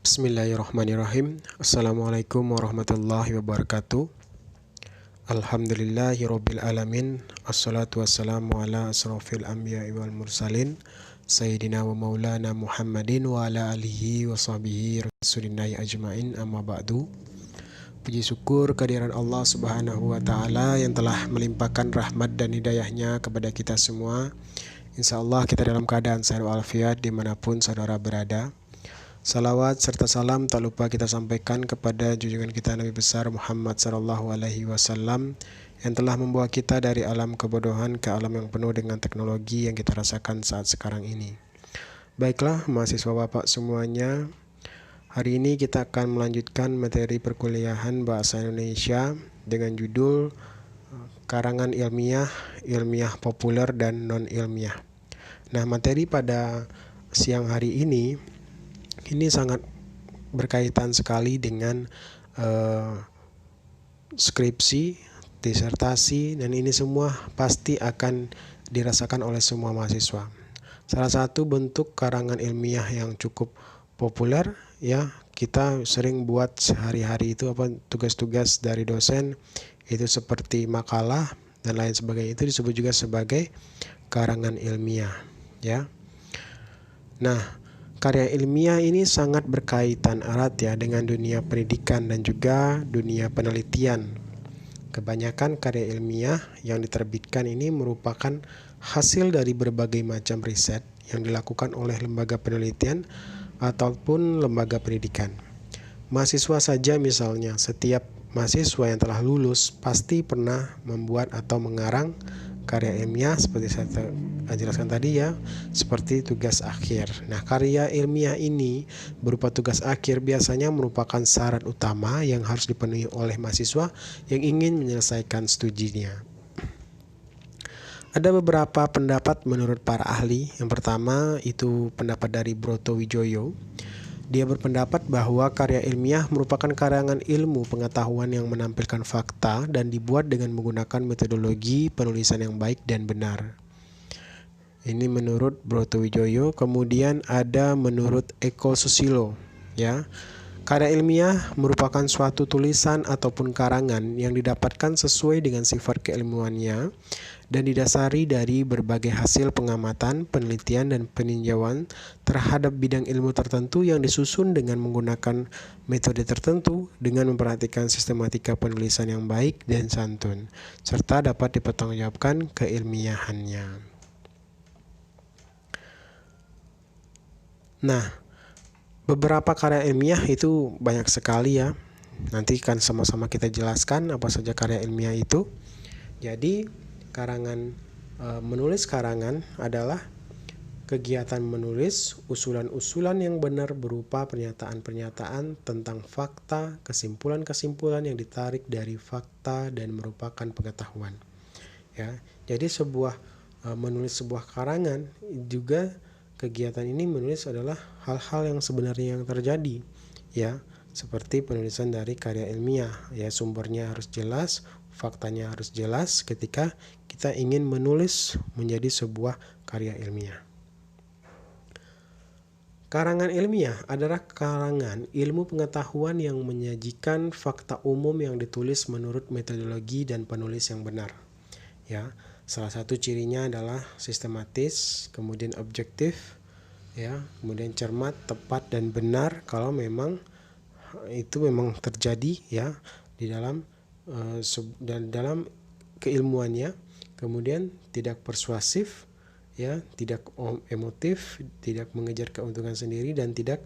Bismillahirrahmanirrahim. Assalamualaikum warahmatullahi wabarakatuh. Alhamdulillahirabbil alamin. Assalatu wassalamu ala asrofil anbiya'i wal mursalin Sayyidina wa maulana Muhammadin wa ala alihi wa sahbihi rasulillahi ajma'in, amma ba'du. Puji syukur kehadiran Allah subhanahu wa ta'ala yang telah melimpahkan rahmat dan hidayahnya kepada kita semua. InsyaAllah kita dalam keadaan sehat walafiat dimanapun saudara berada. Salawat serta salam tak lupa kita sampaikan kepada junjungan kita Nabi besar Muhammad sallallahu alaihi wasallam yang telah membawa kita dari alam kebodohan ke alam yang penuh dengan teknologi yang kita rasakan saat sekarang ini. Baiklah mahasiswa Bapak semuanya, hari ini kita akan melanjutkan materi perkuliahan Bahasa Indonesia dengan judul Karangan Ilmiah, Ilmiah Populer dan Non-Ilmiah. Nah, materi pada siang hari ini sangat berkaitan sekali dengan skripsi, disertasi, dan ini semua pasti akan dirasakan oleh semua mahasiswa. Salah satu bentuk karangan ilmiah yang cukup populer, ya, kita sering buat sehari-hari itu tugas-tugas dari dosen itu seperti makalah dan lain sebagainya, itu disebut juga sebagai karangan ilmiah, ya. Nah, karya ilmiah ini sangat berkaitan erat ya dengan dunia pendidikan dan juga dunia penelitian. Kebanyakan karya ilmiah yang diterbitkan ini merupakan hasil dari berbagai macam riset yang dilakukan oleh lembaga penelitian ataupun lembaga pendidikan. Mahasiswa saja misalnya, setiap mahasiswa yang telah lulus pasti pernah membuat atau mengarang karya ilmiah seperti saya jelaskan tadi ya, seperti tugas akhir. Nah, karya ilmiah ini berupa tugas akhir biasanya merupakan syarat utama yang harus dipenuhi oleh mahasiswa yang ingin menyelesaikan studinya. Ada beberapa pendapat menurut para ahli. Yang pertama itu pendapat dari Broto Wijoyo. Dia berpendapat bahwa karya ilmiah merupakan karangan ilmu pengetahuan yang menampilkan fakta dan dibuat dengan menggunakan metodologi penulisan yang baik dan benar. Ini menurut Broto Wijoyo. Kemudian ada menurut Eko Susilo, ya. Karya ilmiah merupakan suatu tulisan ataupun karangan yang didapatkan sesuai dengan sifat keilmuannya dan didasari dari berbagai hasil pengamatan, penelitian, dan peninjauan terhadap bidang ilmu tertentu yang disusun dengan menggunakan metode tertentu dengan memperhatikan sistematika penulisan yang baik dan santun, serta dapat dipertanggungjawabkan keilmiahannya. Nah, beberapa karya ilmiah itu banyak sekali ya. Nanti kan sama-sama kita jelaskan apa saja karya ilmiah itu. Jadi, menulis karangan adalah kegiatan menulis usulan-usulan yang benar berupa pernyataan-pernyataan tentang fakta, kesimpulan-kesimpulan yang ditarik dari fakta dan merupakan pengetahuan. Ya, jadi menulis sebuah karangan juga kegiatan ini menulis adalah hal-hal yang sebenarnya yang terjadi, ya, seperti penulisan dari karya ilmiah, ya, sumbernya harus jelas, faktanya harus jelas ketika kita ingin menulis menjadi sebuah karya ilmiah. Karangan ilmiah adalah karangan ilmu pengetahuan yang menyajikan fakta umum yang ditulis menurut metodologi dan penulis yang benar, ya. Salah satu cirinya adalah sistematis, kemudian objektif, ya, kemudian cermat, tepat, dan benar kalau memang itu memang terjadi ya di dalam keilmuannya. Kemudian tidak persuasif, ya, tidak emotif, tidak mengejar keuntungan sendiri, dan tidak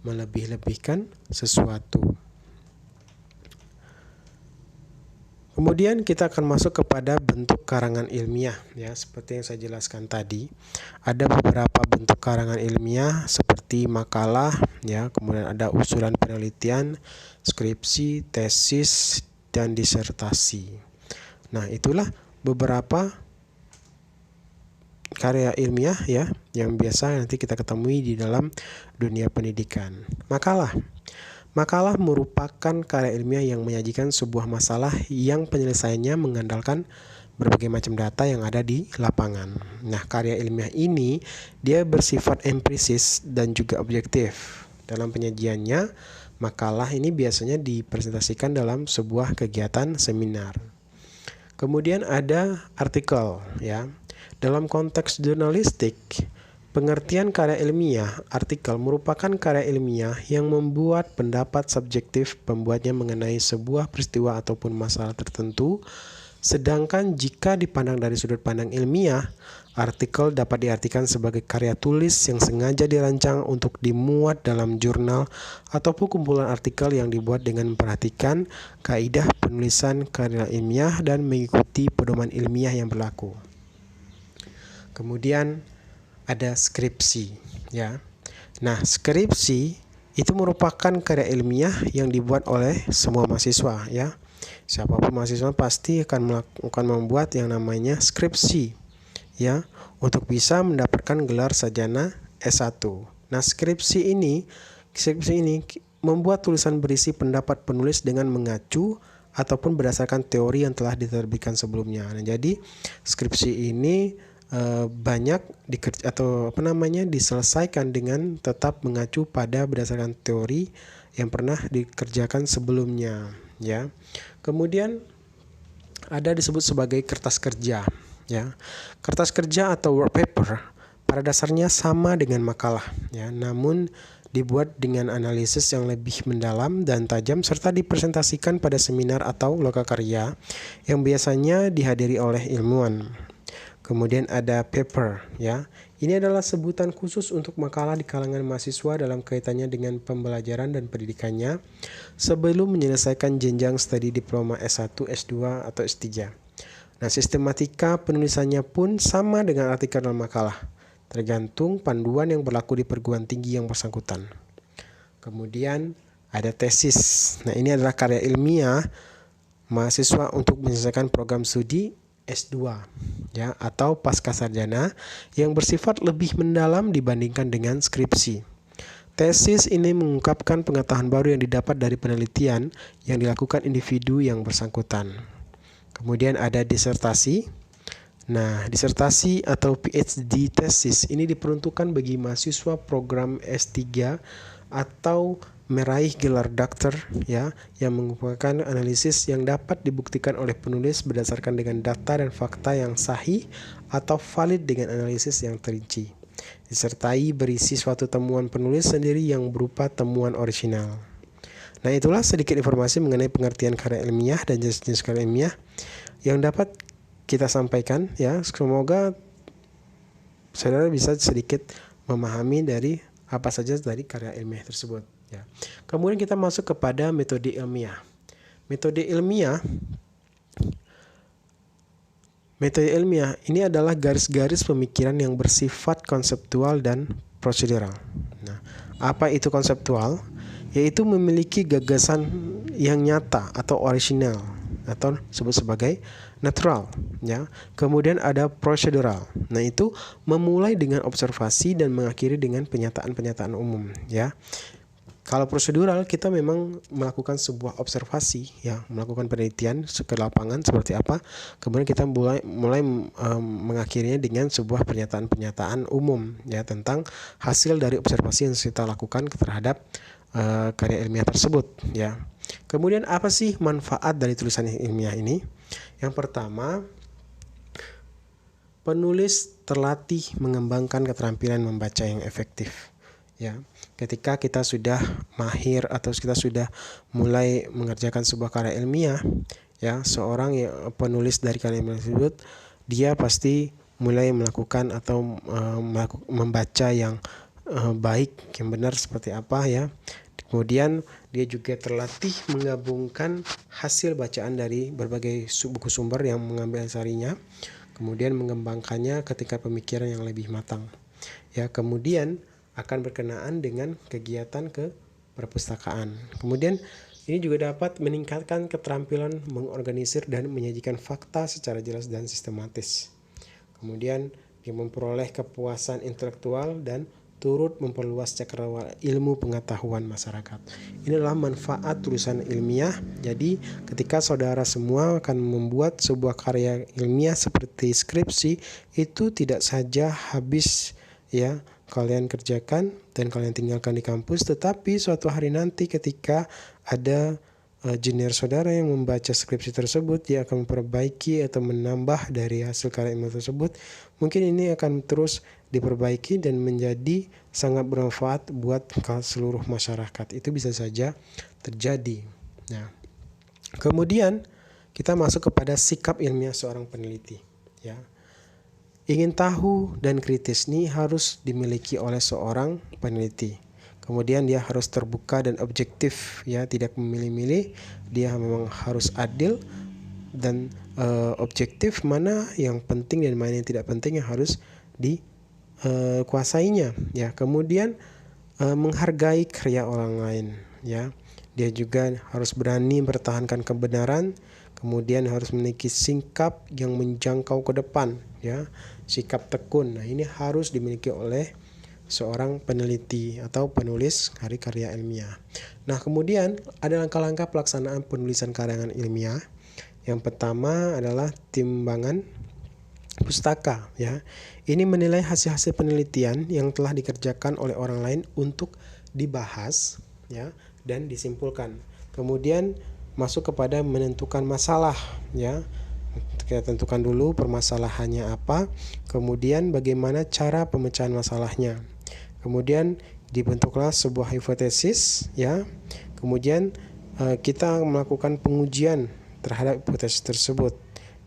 melebih-lebihkan sesuatu. Kemudian kita akan masuk kepada bentuk karangan ilmiah, ya, seperti yang saya jelaskan tadi. Ada beberapa bentuk karangan ilmiah seperti makalah, ya, kemudian ada usulan penelitian, skripsi, tesis, dan disertasi. Nah, itulah beberapa karya ilmiah ya yang biasa nanti kita ketemui di dalam dunia pendidikan. Makalah merupakan karya ilmiah yang menyajikan sebuah masalah yang penyelesaiannya mengandalkan berbagai macam data yang ada di lapangan. Nah, karya ilmiah ini dia bersifat empiris dan juga objektif. Dalam penyajiannya, makalah ini biasanya dipresentasikan dalam sebuah kegiatan seminar. Kemudian ada artikel, ya. Dalam konteks jurnalistik, pengertian karya ilmiah, artikel merupakan karya ilmiah yang membuat pendapat subjektif pembuatnya mengenai sebuah peristiwa ataupun masalah tertentu. Sedangkan jika dipandang dari sudut pandang ilmiah, artikel dapat diartikan sebagai karya tulis yang sengaja dirancang untuk dimuat dalam jurnal ataupun kumpulan artikel yang dibuat dengan memperhatikan kaidah penulisan karya ilmiah dan mengikuti pedoman ilmiah yang berlaku. Kemudian ada skripsi, ya. Nah, skripsi itu merupakan karya ilmiah yang dibuat oleh semua mahasiswa, ya. Siapapun mahasiswa pasti akan membuat yang namanya skripsi, ya, untuk bisa mendapatkan gelar sarjana S1. Nah, skripsi ini membuat tulisan berisi pendapat penulis dengan mengacu ataupun berdasarkan teori yang telah diterbitkan sebelumnya. Nah, jadi skripsi ini banyak diselesaikan dengan tetap mengacu pada berdasarkan teori yang pernah dikerjakan sebelumnya, ya. Kemudian ada disebut sebagai kertas kerja, ya. Kertas kerja atau work paper pada dasarnya sama dengan makalah, ya, namun dibuat dengan analisis yang lebih mendalam dan tajam serta dipresentasikan pada seminar atau lokakarya yang biasanya dihadiri oleh ilmuwan. Kemudian ada paper, ya. Ini adalah sebutan khusus untuk makalah di kalangan mahasiswa dalam kaitannya dengan pembelajaran dan pendidikannya sebelum menyelesaikan jenjang studi diploma S1, S2, atau S3. Nah, sistematika penulisannya pun sama dengan artikel dalam makalah, tergantung panduan yang berlaku di perguruan tinggi yang bersangkutan. Kemudian ada tesis. Nah, ini adalah karya ilmiah mahasiswa untuk menyelesaikan program studi S2, ya, atau pasca sarjana yang bersifat lebih mendalam dibandingkan dengan skripsi. Tesis ini mengungkapkan pengetahuan baru yang didapat dari penelitian yang dilakukan individu yang bersangkutan. Kemudian ada disertasi. Nah, disertasi atau PhD tesis ini diperuntukkan bagi mahasiswa program S3 atau meraih gelar dokter, ya, yang merupakan analisis yang dapat dibuktikan oleh penulis berdasarkan dengan data dan fakta yang sahih atau valid dengan analisis yang terinci, disertai berisi suatu temuan penulis sendiri yang berupa temuan orisinal. Nah, itulah sedikit informasi mengenai pengertian karya ilmiah dan jenis-jenis karya ilmiah yang dapat kita sampaikan, ya. Semoga saudara bisa sedikit memahami dari apa saja dari karya ilmiah tersebut, ya. Kemudian kita masuk kepada metode ilmiah. Metode ilmiah ini adalah garis-garis pemikiran yang bersifat konseptual dan prosedural. Nah, apa itu konseptual? Yaitu memiliki gagasan yang nyata atau original atau disebut sebagai natural, ya. Kemudian ada prosedural. Nah, itu memulai dengan observasi dan mengakhiri dengan penyataan-penyataan umum, ya. Kalau prosedural kita memang melakukan sebuah observasi, ya, melakukan penelitian ke lapangan seperti apa, kemudian kita mulai mengakhirinya dengan sebuah pernyataan-pernyataan umum, ya, tentang hasil dari observasi yang kita lakukan terhadap karya ilmiah tersebut, ya. Kemudian apa sih manfaat dari tulisan ilmiah ini? Yang pertama, penulis terlatih mengembangkan keterampilan membaca yang efektif, ya. Ketika kita sudah mahir atau kita sudah mulai mengerjakan sebuah karya ilmiah, ya, seorang penulis dari karya ilmiah tersebut, dia pasti mulai melakukan atau membaca yang baik, yang benar seperti apa, ya. Kemudian dia juga terlatih menggabungkan hasil bacaan dari berbagai buku sumber yang mengambil sarinya, kemudian mengembangkannya ketika pemikiran yang lebih matang, ya. Kemudian akan berkenaan dengan kegiatan ke perpustakaan. Kemudian ini juga dapat meningkatkan keterampilan mengorganisir dan menyajikan fakta secara jelas dan sistematis. Kemudian dia memperoleh kepuasan intelektual dan turut memperluas cakrawala ilmu pengetahuan masyarakat. Ini adalah manfaat tulisan ilmiah. Jadi ketika saudara semua akan membuat sebuah karya ilmiah seperti skripsi, itu tidak saja habis, ya, kalian kerjakan dan kalian tinggalkan di kampus, tetapi suatu hari nanti ketika ada junior saudara yang membaca skripsi tersebut, dia akan memperbaiki atau menambah dari hasil karya ilmiah tersebut. Mungkin ini akan terus diperbaiki dan menjadi sangat bermanfaat buat seluruh masyarakat. Itu bisa saja terjadi. Nah, kemudian kita masuk kepada sikap ilmiah seorang peneliti. Ya, ingin tahu dan kritis ini harus dimiliki oleh seorang peneliti. Kemudian dia harus terbuka dan objektif, ya, tidak memilih-milih. Dia memang harus adil dan objektif, mana yang penting dan mana yang tidak penting yang harus dikuasainya. Ya, kemudian menghargai karya orang lain. Ya, dia juga harus berani mempertahankan kebenaran. Kemudian harus memiliki sikap yang menjangkau ke depan, ya, sikap tekun. Nah, ini harus dimiliki oleh seorang peneliti atau penulis karya ilmiah. Nah, kemudian ada langkah-langkah pelaksanaan penulisan karangan ilmiah. Yang pertama adalah timbangan pustaka, ya. Ini menilai hasil-hasil penelitian yang telah dikerjakan oleh orang lain untuk dibahas, ya, dan disimpulkan. Kemudian masuk kepada menentukan masalah, ya. Kita tentukan dulu permasalahannya apa, kemudian bagaimana cara pemecahan masalahnya. Kemudian dibentuklah sebuah hipotesis, ya. Kemudian kita melakukan pengujian terhadap hipotesis tersebut,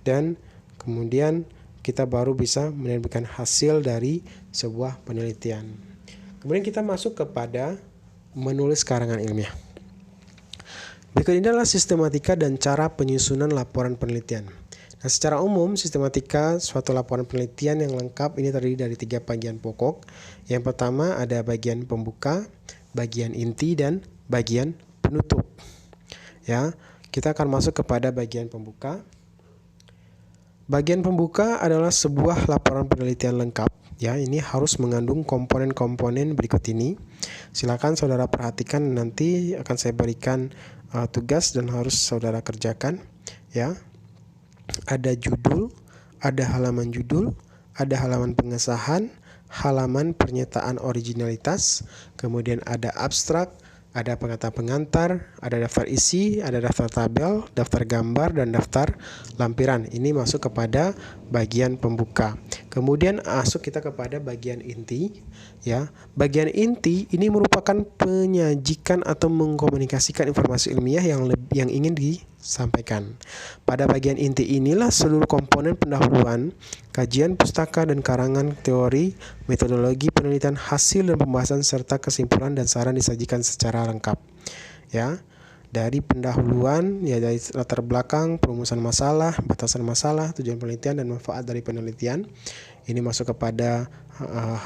dan kemudian kita baru bisa menerbitkan hasil dari sebuah penelitian. Kemudian kita masuk kepada menulis karangan ilmiah. Berikut ini adalah sistematika dan cara penyusunan laporan penelitian. Nah, secara umum, sistematika suatu laporan penelitian yang lengkap ini terdiri dari 3 bagian pokok. Yang pertama ada bagian pembuka, bagian inti, dan bagian penutup. Ya, kita akan masuk kepada bagian pembuka. Bagian pembuka adalah sebuah laporan penelitian lengkap. Ya, ini harus mengandung komponen-komponen berikut ini. Silakan saudara perhatikan, nanti akan saya berikan tugas dan harus saudara kerjakan, ya. Ada judul, ada halaman judul, ada halaman pengesahan, halaman pernyataan originalitas, kemudian ada abstrak, ada pengantar, ada daftar isi, ada daftar tabel, daftar gambar, dan daftar lampiran. Ini masuk kepada bagian pembuka. Kemudian masuk kita kepada bagian inti, ya. Bagian inti ini merupakan penyajikan atau mengkomunikasikan informasi ilmiah yang ingin disampaikan. Pada bagian inti inilah seluruh komponen pendahuluan, kajian pustaka dan karangan teori, metodologi penelitian, hasil dan pembahasan serta kesimpulan dan saran disajikan secara lengkap. Ya, dari pendahuluan, ya, dari latar belakang, perumusan masalah, batasan masalah, tujuan penelitian dan manfaat dari penelitian. Ini masuk kepada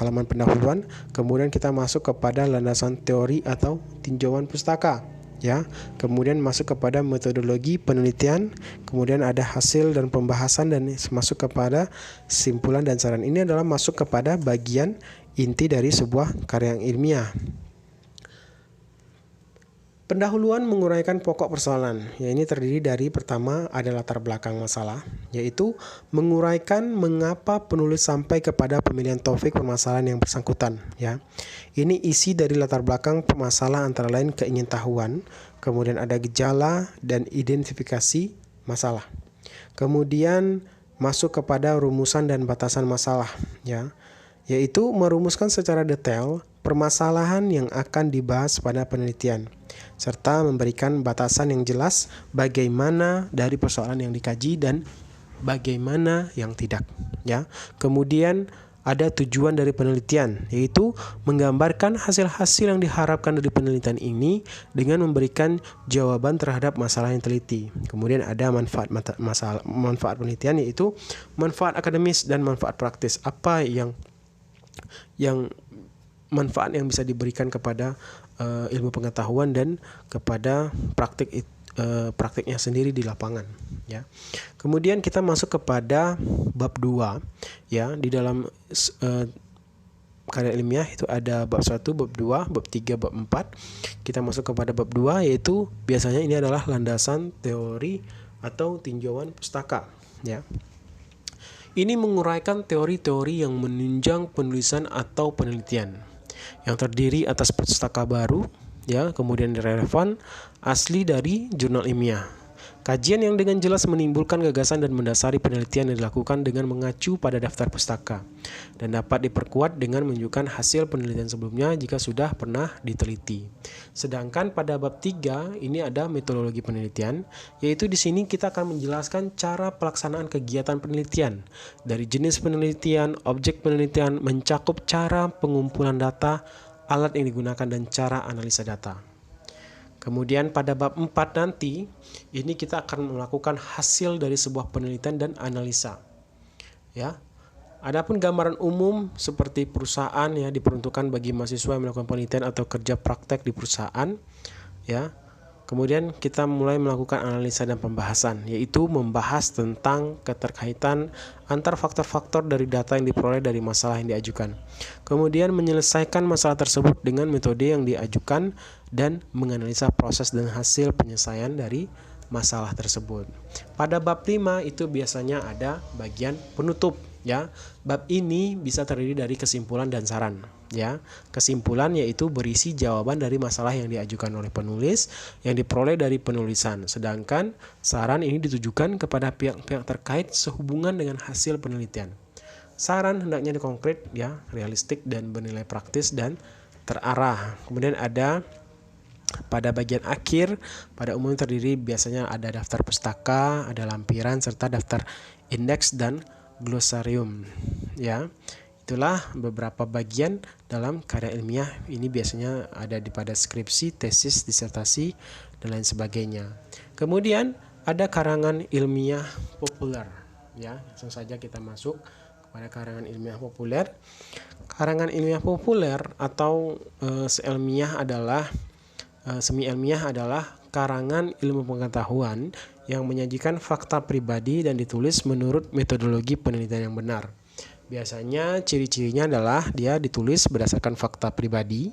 halaman pendahuluan. Kemudian kita masuk kepada landasan teori atau tinjauan pustaka, ya. Kemudian masuk kepada metodologi penelitian, kemudian ada hasil dan pembahasan, dan masuk kepada simpulan dan saran. Ini adalah masuk kepada bagian inti dari sebuah karya ilmiah. Pendahuluan menguraikan pokok persoalan. Ya, ini terdiri dari pertama ada latar belakang masalah, yaitu menguraikan mengapa penulis sampai kepada pemilihan topik permasalahan yang bersangkutan, ya. Ini isi dari latar belakang permasalahan antara lain keingintahuan, kemudian ada gejala dan identifikasi masalah. Kemudian masuk kepada rumusan dan batasan masalah, ya, yaitu merumuskan secara detail permasalahan yang akan dibahas pada penelitian, serta memberikan batasan yang jelas bagaimana dari persoalan yang dikaji dan bagaimana yang tidak, ya. Kemudian ada tujuan dari penelitian, yaitu menggambarkan hasil-hasil yang diharapkan dari penelitian ini dengan memberikan jawaban terhadap masalah yang teliti. Kemudian ada manfaat penelitian, yaitu manfaat akademis dan manfaat praktis. Apa yang manfaat yang bisa diberikan kepada ilmu pengetahuan dan kepada praktiknya sendiri di lapangan, ya. Kemudian kita masuk kepada bab 2, ya. Di dalam karya ilmiah itu ada bab 1, bab 2, bab 3, bab 4. Kita masuk kepada bab 2, yaitu biasanya ini adalah landasan teori atau tinjauan pustaka, ya. Ini menguraikan teori-teori yang menunjang penulisan atau penelitian yang terdiri atas pustaka baru, ya, kemudian relevan, asli dari jurnal ilmiah. Kajian yang dengan jelas menimbulkan gagasan dan mendasari penelitian yang dilakukan dengan mengacu pada daftar pustaka dan dapat diperkuat dengan menunjukkan hasil penelitian sebelumnya jika sudah pernah diteliti. Sedangkan pada bab 3 ini ada metodologi penelitian, yaitu di sini kita akan menjelaskan cara pelaksanaan kegiatan penelitian dari jenis penelitian, objek penelitian, mencakup cara pengumpulan data, alat yang digunakan dan cara analisa data. Kemudian pada bab 4 nanti, ini kita akan melakukan hasil dari sebuah penelitian dan analisa. Ya. Adapun gambaran umum seperti perusahaan ya diperuntukkan bagi mahasiswa yang melakukan penelitian atau kerja praktek di perusahaan, ya. Kemudian kita mulai melakukan analisa dan pembahasan, yaitu membahas tentang keterkaitan antar faktor-faktor dari data yang diperoleh dari masalah yang diajukan. Kemudian menyelesaikan masalah tersebut dengan metode yang diajukan dan menganalisa proses dan hasil penyelesaian dari masalah tersebut. Pada bab 5 itu biasanya ada bagian penutup, ya. Bab ini bisa terdiri dari kesimpulan dan saran, ya. Kesimpulan yaitu berisi jawaban dari masalah yang diajukan oleh penulis yang diperoleh dari penulisan. Sedangkan saran ini ditujukan kepada pihak-pihak terkait sehubungan dengan hasil penelitian. Saran hendaknya konkret, ya, realistik dan bernilai praktis dan terarah. Kemudian ada pada bagian akhir, pada umumnya terdiri biasanya ada daftar pustaka, ada lampiran serta daftar indeks dan glosarium, ya. Itulah beberapa bagian dalam karya ilmiah. Ini biasanya ada pada skripsi, tesis, disertasi dan lain sebagainya. Kemudian ada karangan ilmiah populer, ya. Langsung saja kita masuk kepada karangan ilmiah populer. Karangan ilmiah populer atau semi ilmiah adalah karangan ilmu pengetahuan yang menyajikan fakta pribadi dan ditulis menurut metodologi penelitian yang benar. Biasanya ciri-cirinya adalah dia ditulis berdasarkan fakta pribadi,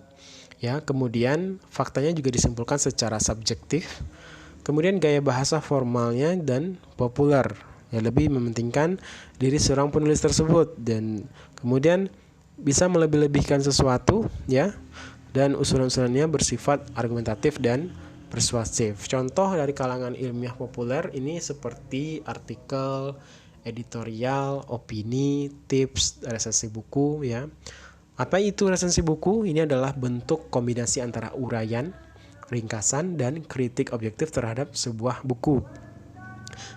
ya. Kemudian faktanya juga disimpulkan secara subjektif. Kemudian gaya bahasa formalnya dan populer, ya, lebih mementingkan diri seorang penulis tersebut dan kemudian bisa melebih-lebihkan sesuatu, ya. Dan usulan-usulannya bersifat argumentatif dan persuasif. Contoh dari kalangan ilmiah populer ini seperti artikel, editorial, opini, tips, resensi buku, ya. Apa itu resensi buku? Ini adalah bentuk kombinasi antara uraian, ringkasan, dan kritik objektif terhadap sebuah buku.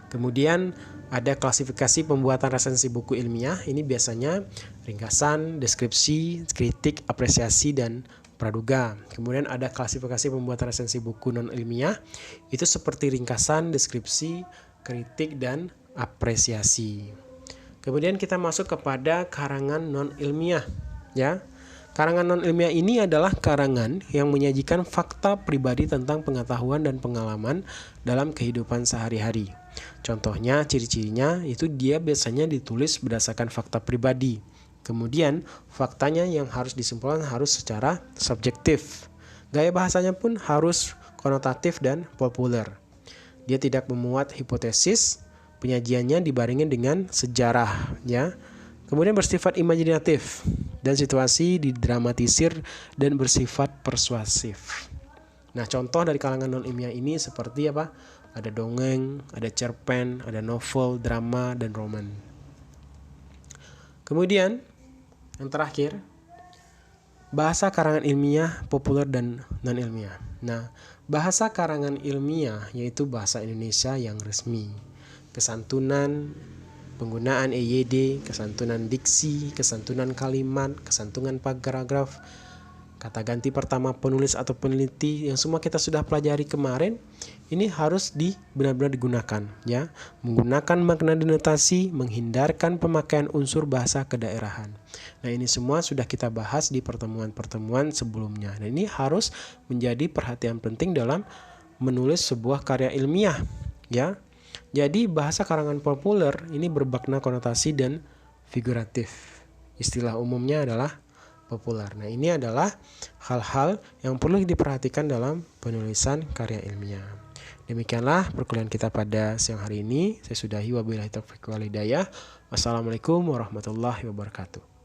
Kemudian ada klasifikasi pembuatan resensi buku ilmiah. Ini biasanya ringkasan, deskripsi, kritik, apresiasi, dan praduga. Kemudian ada klasifikasi pembuatan resensi buku non ilmiah. Itu seperti ringkasan, deskripsi, kritik, dan apresiasi. Kemudian kita masuk kepada karangan non ilmiah, ya. Karangan non ilmiah ini adalah karangan yang menyajikan fakta pribadi tentang pengetahuan dan pengalaman dalam kehidupan sehari-hari. Contohnya, ciri-cirinya itu dia biasanya ditulis berdasarkan fakta pribadi. Kemudian, faktanya yang harus disimpulkan harus secara subjektif. Gaya bahasanya pun harus konotatif dan populer. Dia tidak memuat hipotesis, penyajiannya dibarengi dengan sejarah, ya. Kemudian bersifat imajinatif dan situasi didramatisir dan bersifat persuasif. Nah, contoh dari kalangan non-ilmiah ini seperti apa? Ada dongeng, ada cerpen, ada novel, drama, dan roman. Kemudian, yang terakhir, bahasa karangan ilmiah, populer, dan non-ilmiah. Nah, bahasa karangan ilmiah yaitu bahasa Indonesia yang resmi. Kesantunan, penggunaan EYD, kesantunan diksi, kesantunan kalimat, kesantunan paragraf, kata ganti pertama penulis atau peneliti yang semua kita sudah pelajari kemarin, ini harus benar-benar digunakan, ya. Menggunakan makna denotasi, menghindarkan pemakaian unsur bahasa kedaerahan. Nah, ini semua sudah kita bahas di pertemuan-pertemuan sebelumnya. Dan ini harus menjadi perhatian penting dalam menulis sebuah karya ilmiah, ya. Jadi bahasa karangan populer ini bermakna konotasi dan figuratif. Istilah umumnya adalah populer. Nah, ini adalah hal-hal yang perlu diperhatikan dalam penulisan karya ilmiah. Demikianlah perkuliahan kita pada siang hari ini. Saya sudahi, wabillahi taufiq wal hidayah. Wassalamualaikum warahmatullahi wabarakatuh.